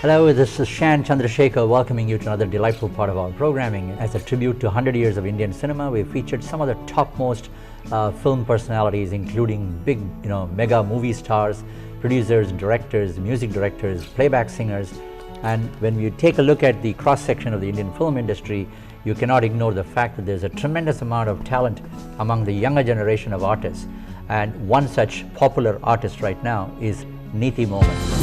Hello, this is Shan Chandrasekar welcoming you to another delightful part of our programming. As a tribute to 100 years of Indian cinema, we've featured some of the topmost film personalities, including big, mega movie stars, producers, directors, music directors, playback singers. And when you take a look at the cross-section of the Indian film industry, you cannot ignore the fact that there's a tremendous amount of talent among the younger generation of artists. And one such popular artist right now is Neeti Mohan.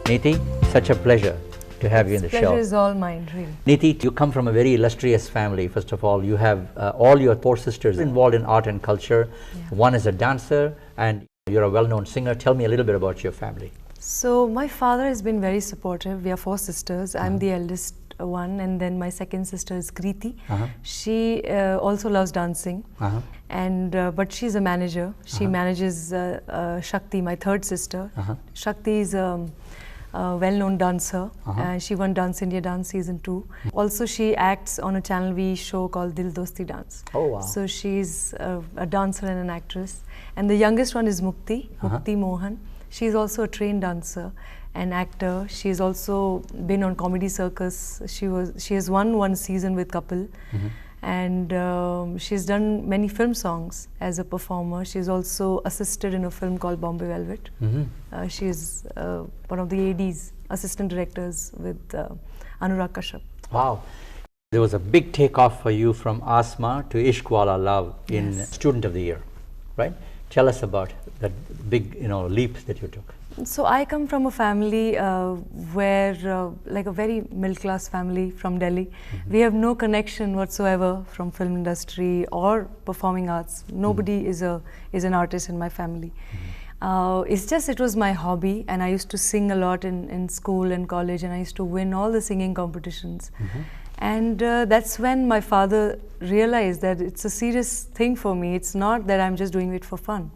Neeti, such a pleasure to have you in the show. Pleasure is all mine, really. Neeti, you come from a very illustrious family. First of all, you have all your four sisters involved in art and culture. Yeah. One is a dancer and you're a well-known singer. Tell me a little bit about your family. So my father has been very supportive. We are four sisters. I'm the eldest one, and then my second sister is Kriti. She also loves dancing, and but she's a manager. She manages Shakti, my third sister. Shakti is a well-known dancer. She won Dance India Dance Season 2. Also, she acts on a Channel V show called Dil Dosti Dance. Oh, wow. So she's a dancer and an actress. And the youngest one is Neeti Mohan. She's also a trained dancer and actor. She's also been on Comedy Circus. She has won one season with Kapil. And she's done many film songs as a performer. She's also assisted in a film called Bombay Velvet. She's one of the ADs, assistant directors with Anurag Kashyap. Wow. There was a big takeoff for you from Asma to Ishq Wala Love in Student of the Year, right? Tell us about that big, leap that you took. So I come from a family where, like a very middle-class family from Delhi, we have no connection whatsoever from film industry or performing arts. Nobody is an artist in my family. It's just, it was my hobby, and I used to sing a lot in school and college, and I used to win all the singing competitions. And that's when my father realized that it's a serious thing for me. It's not that I'm just doing it for fun.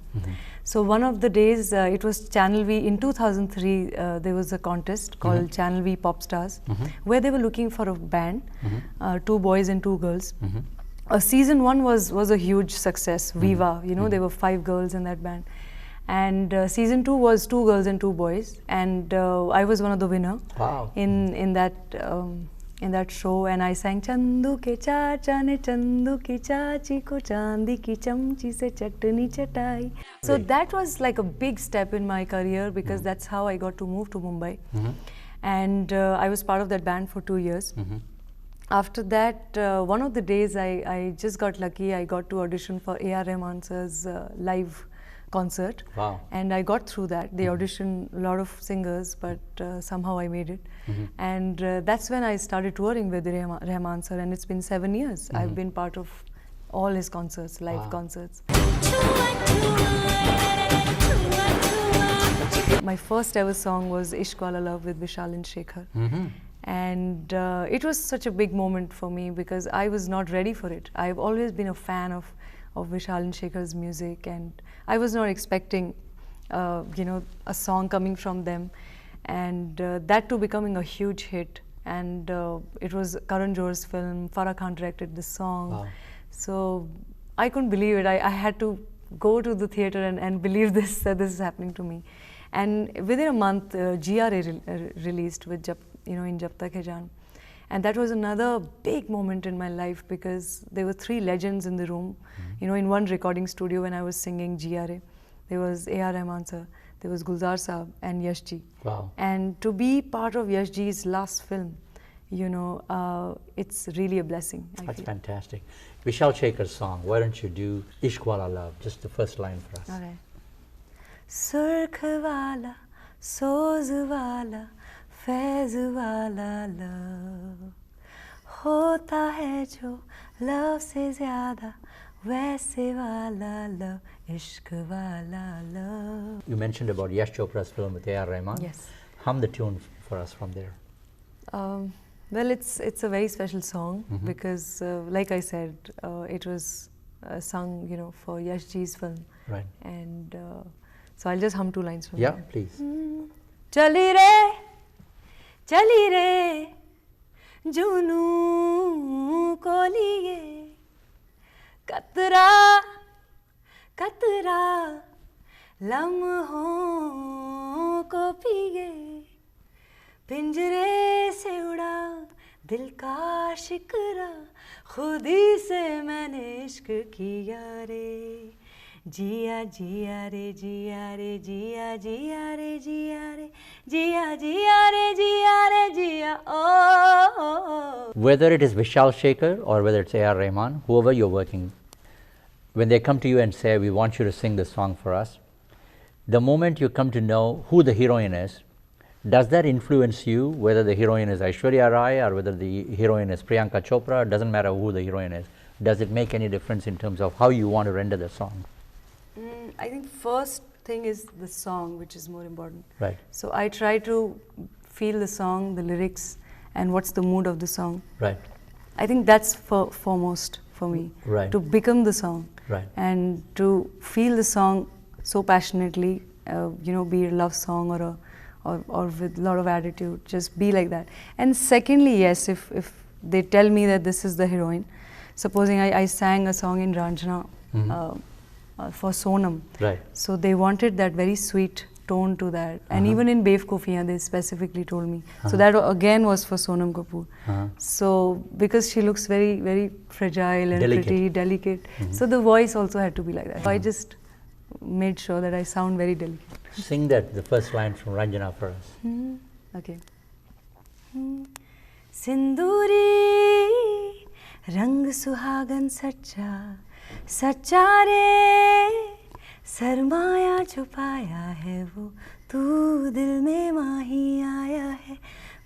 So one of the days, it was Channel V, in 2003, there was a contest called Channel V Pop Stars, where they were looking for a band, 2 boys and 2 girls. Season 1 was a huge success, Viva, there were 5 girls in that band. And season 2 was 2 girls and 2 boys, and I was one of the winner. Wow. In that show, and I sang Chandu ke chacha ne chandu ki chachi ko chandi ki chamchi se chatni chatai. So that was like a big step in my career, because that's how I got to move to Mumbai. And I was part of that band for 2 years. After that, one of the days I just got lucky. I got to audition for A.R. Rahman sir's live concert. Wow. And I got through that. They auditioned a lot of singers, but somehow I made it. And that's when I started touring with Rahman sir, and it's been 7 years. I've been part of all his concerts, live concerts. My first ever song was Ishq Wala Love with Vishal and Shekhar. And it was such a big moment for me, because I was not ready for it. I've always been a fan of Vishal and Shekhar's music, and I was not expecting, a song coming from them, and that too becoming a huge hit. And it was Karan Johar's film. Farah Khan directed this song. Wow. So I couldn't believe it. I had to go to the theater and believe this, that this is happening to me. And within a month, GRA released with in Jab Tak Hai Jaan. And that was another big moment in my life, because there were 3 legends in the room, in one recording studio when I was singing GRA. There was A.R. Rahman sir, there was Gulzar Saab, and Yash ji. Wow. And to be part of Yash ji's last film, it's really a blessing. That's fantastic. Vishal Shekhar's song, why don't you do Ishq Wala Love, just the first line for us. All right. Surkh wala, soz wala, फैज़ वाला love होता है जो love से ज़्यादा वैसे वाला love इश्क वाला love. You mentioned about Yash Chopra's film with A.R. Rahman. Yes. Hum the tune for us from there. Well, it's a very special song, because like I said, it was sung for Yash ji's film. Right. And so I'll just hum 2 lines from there. there. Please. Chali re चली रे जुनू को लिए कतरा कतरा लम्हों को P गए पिंजरे से उड़ा दिल का शिकरा खुद ही से मैंने इश्क किया रे जिया जिया रे जिया रे जिया जिया रे जिया रे जिया जिया रे जिया रे जिया oh. Whether it is Vishal Shekhar or whether it's A.R. Rahman, whoever you're working, when they come to you and say, we want you to sing this song for us, the moment you come to know who the heroine is, does that influence you, whether the heroine is Aishwarya Rai or whether the heroine is Priyanka Chopra? It doesn't matter who the heroine is. Does it make any difference in terms of how you want to render the song? I think first thing is the song, which is more important. Right. So I try to feel the song, the lyrics, and what's the mood of the song. Right. I think that's foremost for me. Right. To become the song. Right. And to feel the song so passionately, be it a love song or with a lot of attitude, just be like that. And secondly, yes, if they tell me that this is the heroine, supposing I sang a song in Ranjana for Sonam, right. So they wanted that very sweet tone to that, and even in Bevkoofiyan they specifically told me. So that again was for Sonam Kapoor. So because she looks very, very fragile and delicate. Pretty, delicate, so the voice also had to be like that. So I just made sure that I sound very delicate. Sing that, the first line from Ranjana for us. Okay. Sinduri rang suhagan sacha सच्चा रे सरमाया छुपाया है वो तू दिल में माही आया है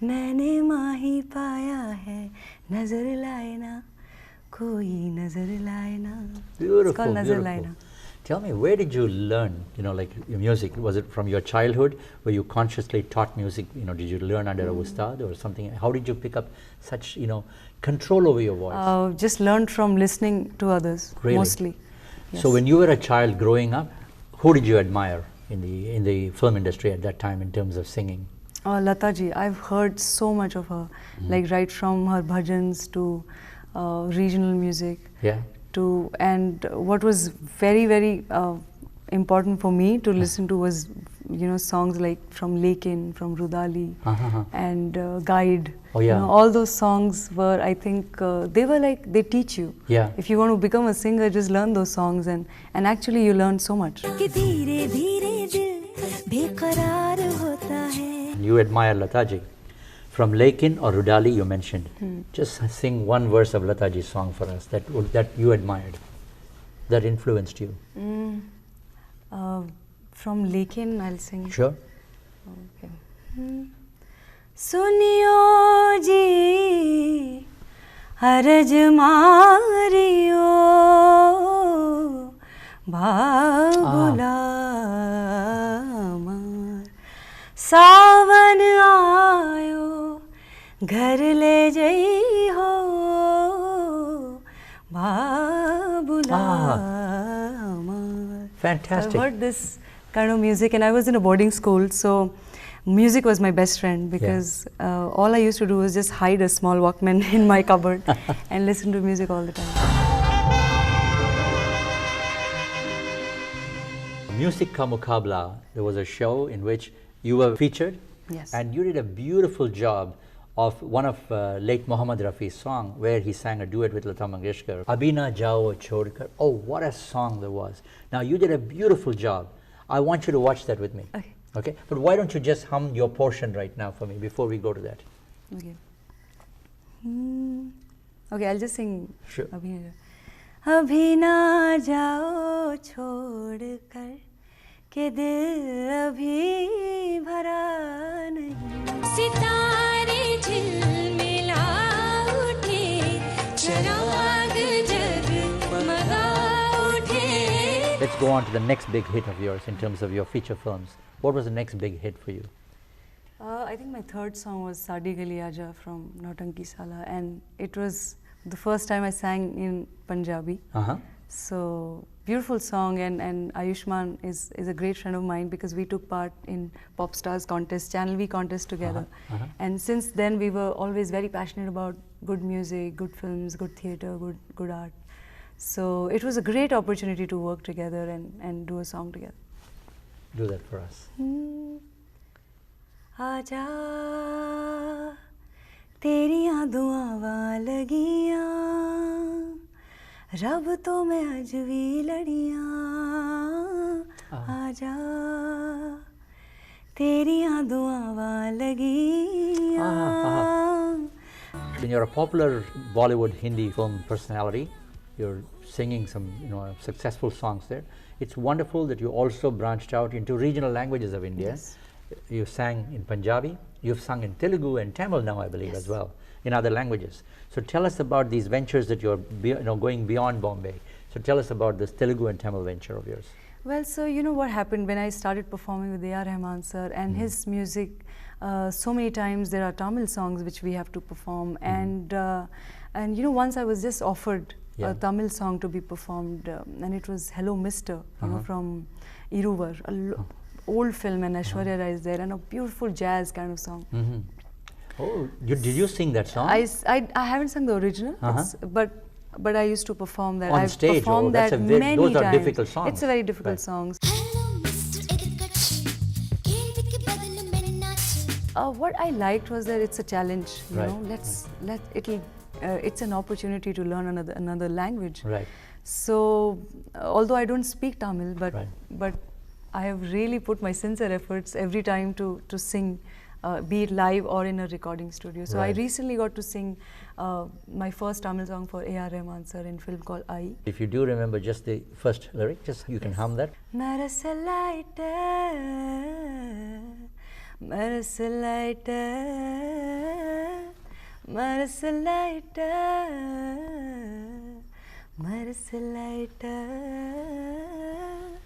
मैंने माही पाया है नजर लाए ना कोई नजर लाए ना. Beautiful, it's called नजर लाए beautiful. ना. Tell me, where did you learn, like your music? Was it from your childhood? Were you consciously taught music? Did you learn under a ustad or something? How did you pick up such, control over your voice? Just learned from listening to others, really? Mostly. Yes. So when you were a child growing up, who did you admire in the film industry at that time in terms of singing? Lata ji, I've heard so much of her, like right from her bhajans to regional music. Yeah. And what was very, very important for me to listen to was, songs like from Lekin, from Rudali, and Guide. Oh yeah. All those songs were, I think, they teach you. Yeah. If you want to become a singer, just learn those songs, and actually you learn so much. You admire Lataji. From Lekin or Rudali you mentioned. Just sing one verse of Lataji's song for us that you admired, that influenced you. From Lekin I'll sing. Sure. Okay. Suniyo ji haraj mariyo babula mar savan aayo घर ले जई हो बाबुला. Fantastic. So I heard this kind of music, and I was in a boarding school, so music was my best friend because all I used to do was just hide a small Walkman in my cupboard and listen to music all the time. Music Ka Mukabla, there was a show in which you were featured. Yes. And you did a beautiful job of one of late Mohammad Rafi's song where he sang a duet with Lata Mangeshkar. Abhi na jao chhodkar. Oh, what a song there was. Now you did a beautiful job. I want you to watch that with me. Okay. Okay? But why don't you just hum your portion right now for me before we go to that? Okay. Okay, I'll just sing. Sure. Abhi na jao chhodkar ke dil abhi bhara nahi. सितारे झिलमिला उठे चराग जगमगा उठे. Let's go on to the next big hit of yours in terms of your feature films. What was the next big hit for you? I think my third song was Saadi Gali Aaja from Nautanki Sala, and it was the first time I sang in Punjabi. So beautiful song, and Ayushman is a great friend of mine because we took part in Pop Stars contest, Channel V contest together. And since then we were always very passionate about good music, good films, good theatre, good art. So it was a great opportunity to work together and do a song together. Do that for us. आजा तेरियां दुआवां लगियां रब तो मैं अज भी लड़ियां आजा तेरियां दुआवां लगियां. When you're a popular Bollywood Hindi film personality, you're singing some successful songs there. It's wonderful that you also branched out into regional languages of India. Yes. You sang in Punjabi, you've sung in Telugu and Tamil now, I believe, as well, in other languages. So tell us about these ventures that you're going beyond Bombay. So tell us about this Telugu and Tamil venture of yours. Well, so you know what happened when I started performing with A.R. Rahman sir and his music. So many times there are Tamil songs which we have to perform, and once I was just offered a Tamil song to be performed, and it was Hello Mister, from Iruvar, old film, and Aishwarya Rai is there, and a beautiful jazz kind of song. Oh, did you sing that song? I haven't sung the original, but I used to perform that. On stage? Performed that many those are times. difficult songs. It's a very difficult song. What I liked was that it's a challenge. It's an opportunity to learn another language. Right. So, although I don't speak Tamil, but I have really put my sincere efforts every time to sing, be it live or in a recording studio. So I recently got to sing my first Tamil song for A.R. Rahman sir in a film called Ai. If you do remember just the first lyric, you can hum that.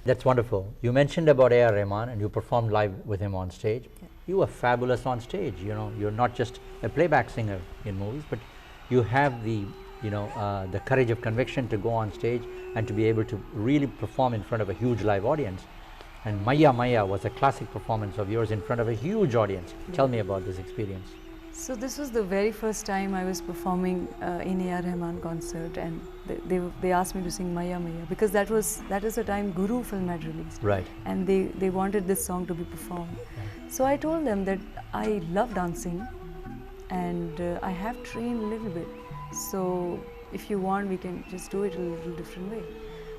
That's wonderful. You mentioned about A.R. Rahman and you performed live with him on stage. Yeah. You were fabulous on stage. You're not just a playback singer in movies, but you have the courage of conviction to go on stage and to be able to really perform in front of a huge live audience. And Maya Maya was a classic performance of yours in front of a huge audience. Yeah. Tell me about this experience. So this was the very first time I was performing in A.R. Rahman concert, and they asked me to sing Maya Maya because that was the time Guru film had released. Right. And they wanted this song to be performed. Right. So I told them that I love dancing and I have trained a little bit. So if you want, we can just do it a little different way.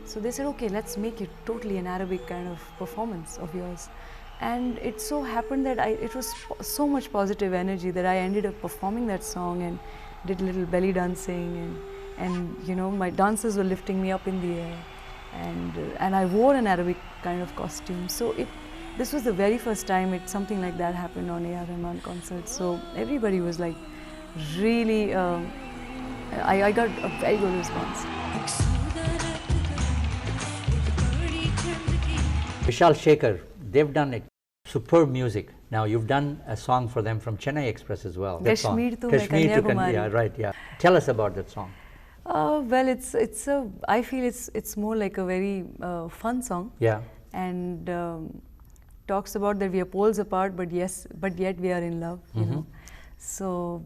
So they said, okay, let's make it totally an Arabic kind of performance of yours. And it so happened that it was so much positive energy that I ended up performing that song and did a little belly dancing, and my dancers were lifting me up in the air, and I wore an Arabic kind of costume. So this was the very first time something like that happened on A.R. Rahman concert. So everybody was like really, I got a very good response. Vishal Shekhar, they've done superb music. Now you've done a song for them from Chennai Express as well. Kashmir to Kanyakumari. Yeah, right. Yeah. Tell us about that song. Well, I feel it's more like a very fun song. Yeah. And talks about that we are poles apart, but yet we are in love. So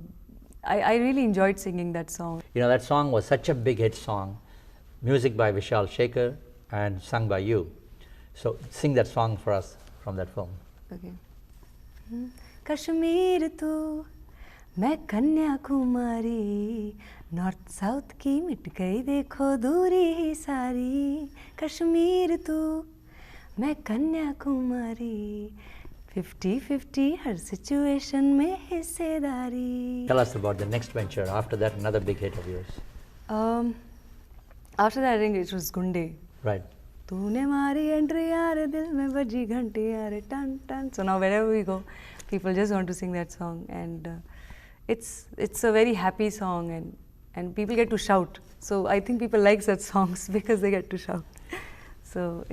I really enjoyed singing that song. That song was such a big hit song. Music by Vishal Shekhar and sung by you. So sing that song for us from that film. Okay. Kashmir tu, मैं Kanyakumari, north south की मिट गई देखो दूरी ही सारी. कश्मीर तू, मैं कन्याकुमारी, 50-50 हर situation में हिस्सेदारी. Tell us about the next venture. After that, another big hit of yours. After that, I think it was Gunde. Right. तूने मारी एंट्री यार दिल में बजी घंटी यार टन टन. So now wherever we go, people just want to sing that song, and it's a very happy song, and people get to shout. So I think people like such songs because they get to shout. So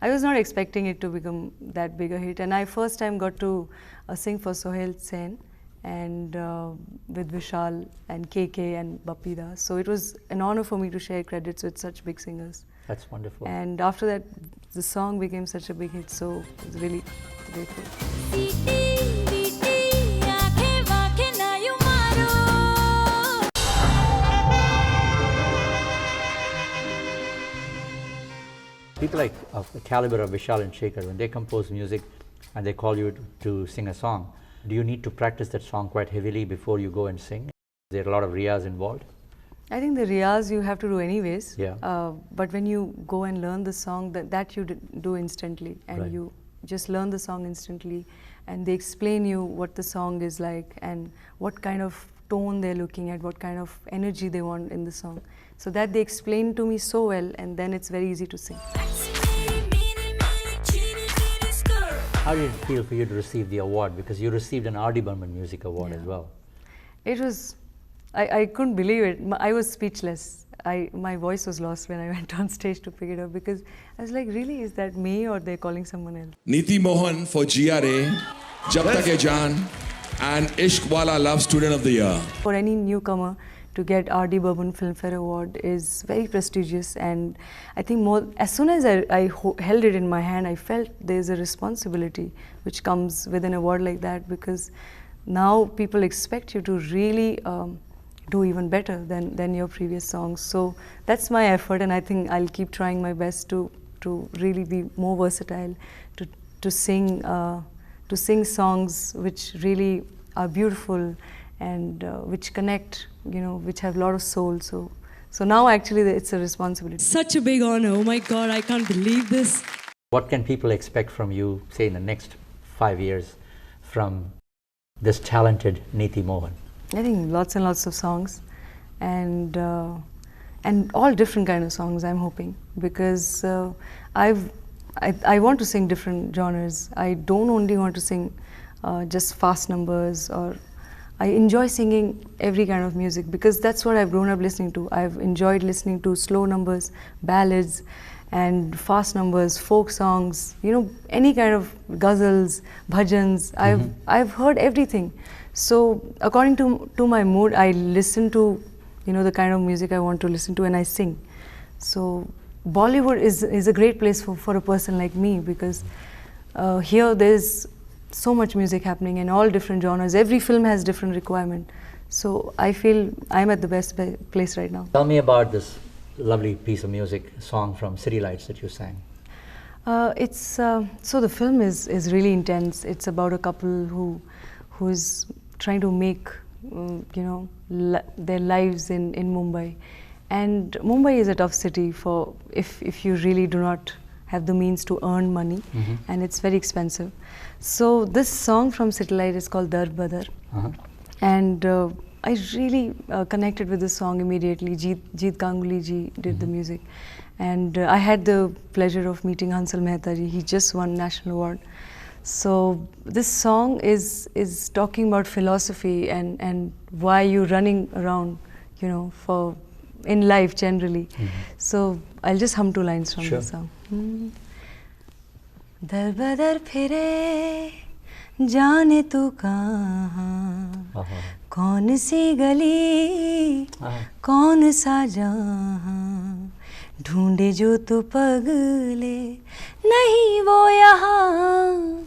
I was not expecting it to become that big a hit, and I first time got to sing for Sohail Sen and with Vishal and KK and Bapida. So it was an honor for me to share credits with such big singers. That's wonderful. And after that, the song became such a big hit, so I was really grateful. People like of the caliber of Vishal and Shekhar, when they compose music and they call you to sing a song, do you need to practice that song quite heavily before you go and sing? Is there a lot of riyaz involved? I think the riyaz you have to do anyways. Yeah. But when you go and learn the song, that you do instantly, and Right. you just learn the song instantly, and they explain you what the song is like and what kind of tone they're looking at, what kind of energy they want in the song. So that they explain to me so well, and then it's very easy to sing. How did it feel for you to receive the award? Because you received an R.D. Burman Music Award as well. It was, I couldn't believe it. I was speechless. My voice was lost when I went on stage to pick it up, because I was like, really, is that me or they're calling someone else? Neeti Mohan for GRA, Jab Tak Hai Jaan, and Ishq Wala Love Student of the Year. For any newcomer to get R.D. Burman Filmfare Award is very prestigious, and I think as soon as I held it in my hand, I felt there's a responsibility which comes with an award like that, because now people expect you to really do even better than your previous songs. So that's my effort, and I think I'll keep trying my best to really be more versatile, to sing songs which really are beautiful and which connect, which have a lot of soul. So now actually it's a responsibility. Such a big honor. Oh my God, I can't believe this. What can people expect from you, say, in the next 5 years from this talented Neeti Mohan? I think lots and lots of songs, and all different kind of songs, I'm hoping, because I want to sing different genres. I don't only want to sing just fast numbers, or I enjoy singing every kind of music, because that's what I've grown up listening to. I've enjoyed listening to slow numbers, ballads, and fast numbers, folk songs, any kind of ghazals, bhajans. I've heard everything. So according to my mood, I listen to the kind of music I want to listen to, and I sing. So Bollywood is a great place for a person like me, because here there's so much music happening in all different genres. Every film has different requirement. So I feel I'm at the best place right now. Tell me about this lovely piece of music, song from City Lights that you sang. So the film is really intense. It's about a couple who's trying to make their lives in Mumbai, and Mumbai is a tough city for if you really do not have the means to earn money, and it's very expensive. So this song from City Light is called Dar Badar, and I really connected with this song immediately. Jeet Ganguly ji did the music, and I had the pleasure of meeting Hansal Mehta ji. He just won National Award. So this song is talking about philosophy and why you're running around, for in life generally. So I'll just hum 2 lines from the song. Dar badar phire जाने तू कहाँ, कौन सी गली, कौन सा जहाँ, ढूंढे जो तू पगले, नहीं वो यहाँ,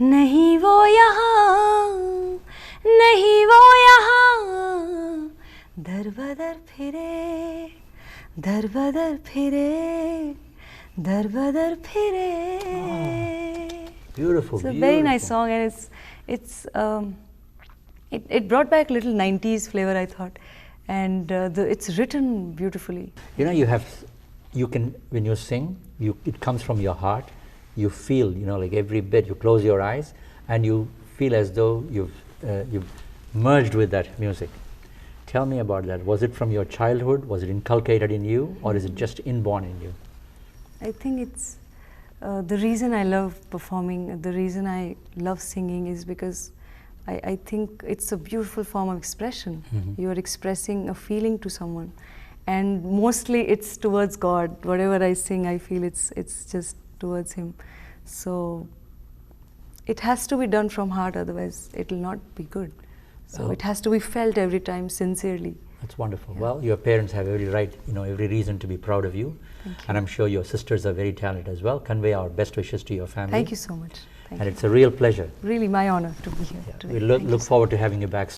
नहीं वो यहाँ, नहीं वो यहाँ, दर बदर फिरे, दर बदर फिरे, दर बदर फिरे. Beautiful. It's a very nice song, and it brought back a little 90s flavor, I thought, and it's written beautifully. You can, when you sing, it comes from your heart. You feel, like every bit. You close your eyes, and you feel as though you've merged with that music. Tell me about that. Was it from your childhood? Was it inculcated in you, or is it just inborn in you? I think it's the reason I love performing, the reason I love singing is because I think it's a beautiful form of expression. You are expressing a feeling to someone, and mostly it's towards God. Whatever I sing, I feel it's just towards Him. So it has to be done from heart, otherwise it will not be good. So it has to be felt every time sincerely. That's wonderful. Yeah. Well, your parents have every right, every reason to be proud of you. Thank you. And I'm sure your sisters are very talented as well. Convey our best wishes to your family. Thank you so much. And it's a real pleasure. Really my honor to be here Yeah. today. We Thank you look so forward to having you back